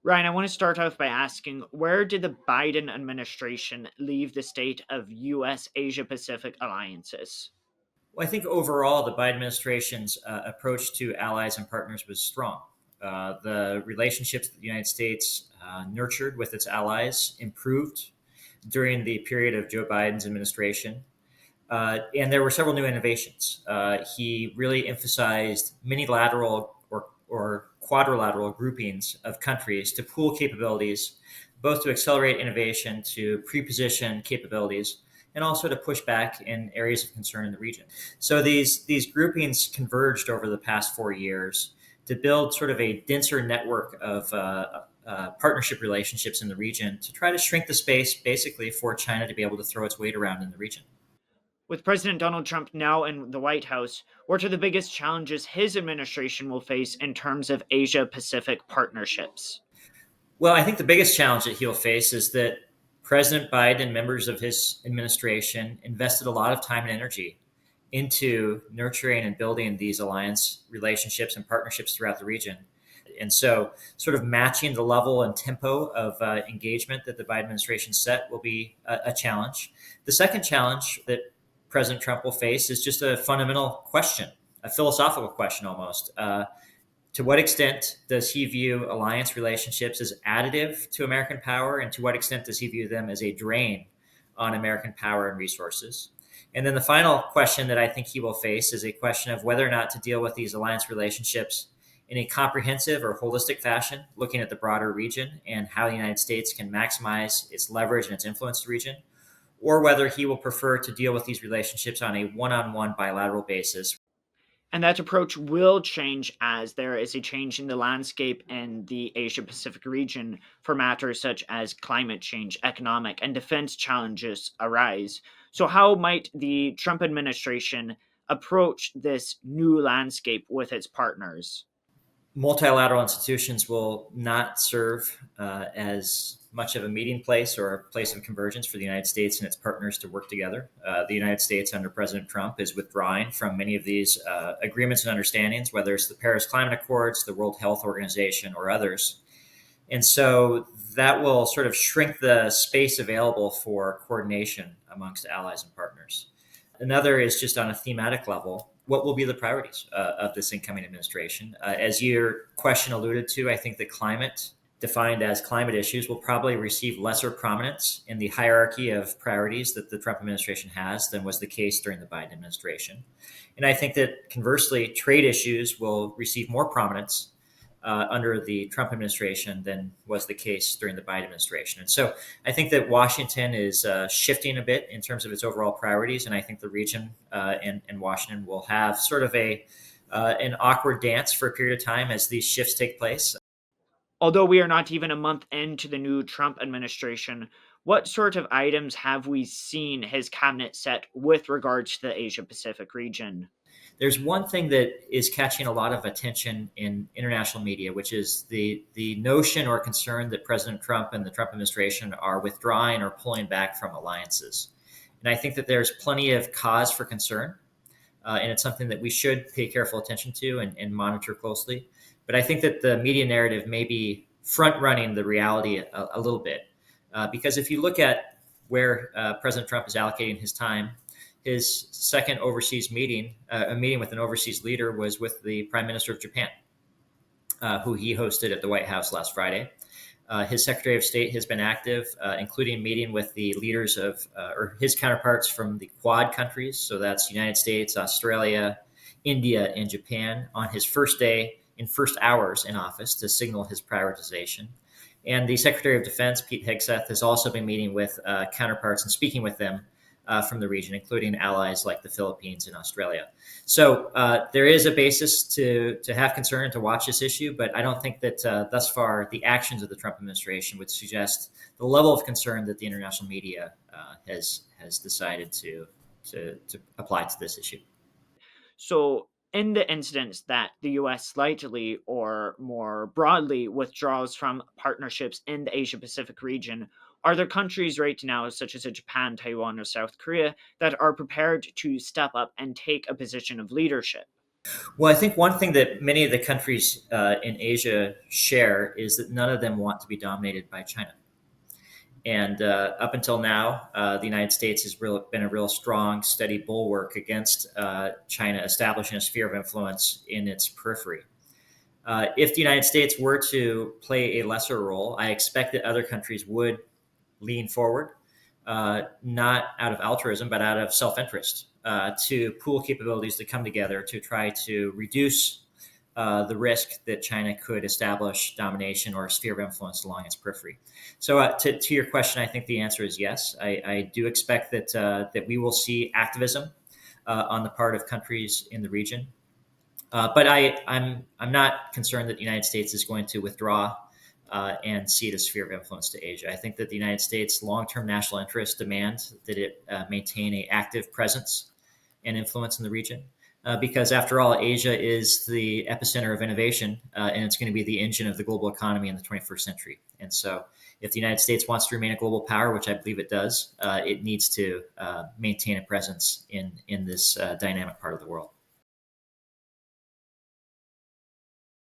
Ryan, I want to start off by asking, where did the Biden administration leave the state of U.S. Asia Pacific alliances? Well, I think overall, the Biden administration's approach to allies and partners was strong. The relationships that the United States nurtured with its allies improved during the period of Joe Biden's administration. And there were several new innovations. He really emphasized minilateral or quadrilateral groupings of countries to pool capabilities, both to accelerate innovation, to pre-position capabilities, and also to push back in areas of concern in the region. So these groupings converged over the past 4 years to build sort of a denser network of partnership relationships in the region to try to shrink the space basically for China to be able to throw its weight around in the region. With President Donald Trump now in the White House, what are the biggest challenges his administration will face in terms of Asia Pacific partnerships? Well, I think the biggest challenge that he'll face is that President Biden and members of his administration invested a lot of time and energy into nurturing and building these alliance relationships and partnerships throughout the region. And so, sort of matching the level and tempo of engagement that the Biden administration set will be a challenge. The second challenge that President Trump will face is just a fundamental question, a philosophical question almost. To what extent does he view alliance relationships as additive to American power, and to what extent does he view them as a drain on American power and resources? And then the final question that I think he will face is a question of whether or not to deal with these alliance relationships in a comprehensive or holistic fashion, looking at the broader region and how the United States can maximize its leverage and its influence in the region, or whether he will prefer to deal with these relationships on a one on one bilateral basis. And that approach will change as there is a change in the landscape in the Asia Pacific region for matters such as climate change, economic, and defense challenges arise. So, how might the Trump administration approach this new landscape with its partners? Multilateral institutions will not serve as much of a meeting place or a place of convergence for the United States and its partners to work together. The United States, under President Trump, is withdrawing from many of these agreements and understandings, whether it's the Paris Climate Accords, the World Health Organization, or others. And so that will sort of shrink the space available for coordination amongst allies and partners. Another is just on a thematic level. What will be the priorities of this incoming administration? As your question alluded to, I think that climate, defined as climate issues, will probably receive lesser prominence in the hierarchy of priorities that the Trump administration has than was the case during the Biden administration. And I think that conversely, trade issues will receive more prominence under the Trump administration than was the case during the Biden administration. And so I think that Washington is shifting a bit in terms of its overall priorities. And I think the region and Washington will have sort of an awkward dance for a period of time as these shifts take place. Although we are not even a month into the new Trump administration, what sort of items have we seen his cabinet set with regards to the Asia Pacific region? There's one thing that is catching a lot of attention in international media, which is the notion or concern that President Trump and the Trump administration are withdrawing or pulling back from alliances. And I think that there's plenty of cause for concern, and it's something that we should pay careful attention to and monitor closely. But I think that the media narrative may be front running the reality a little bit, because if you look at where President Trump is allocating his time, his second overseas meeting, a meeting with an overseas leader, was with the Prime Minister of Japan, who he hosted at the White House last Friday. His Secretary of State has been active, including meeting with the leaders of, or his counterparts from the Quad countries. So that's United States, Australia, India, and Japan on his first day in first hours in office to signal his prioritization. And the Secretary of Defense, Pete Hegseth, has also been meeting with counterparts and speaking with them from the region, including allies like the Philippines and Australia. So there is a basis to have concern and to watch this issue, but I don't think that thus far the actions of the Trump administration would suggest the level of concern that the international media has decided to apply to this issue. So, in the instance that the US slightly or more broadly withdraws from partnerships in the Asia Pacific region, are there countries right now, such as Japan, Taiwan, or South Korea, that are prepared to step up and take a position of leadership? Well, I think one thing that many of the countries in Asia share is that none of them want to be dominated by China. And up until now, the United States has been a real strong, steady bulwark against China establishing a sphere of influence in its periphery. If the United States were to play a lesser role, I expect that other countries would lean forward, not out of altruism, but out of self interest, to pool capabilities to come together to try to reduce the risk that China could establish domination or a sphere of influence along its periphery. So, to your question, I think the answer is yes. I do expect that we will see activism on the part of countries in the region. But I'm not concerned that the United States is going to withdraw and cede a sphere of influence to Asia. I think that the United States' long-term national interests demand that it maintain an active presence and influence in the region. Because after all, Asia is the epicenter of innovation, and it's going to be the engine of the global economy in the 21st century. And so, if the United States wants to remain a global power, which I believe it does, it needs to maintain a presence in this dynamic part of the world.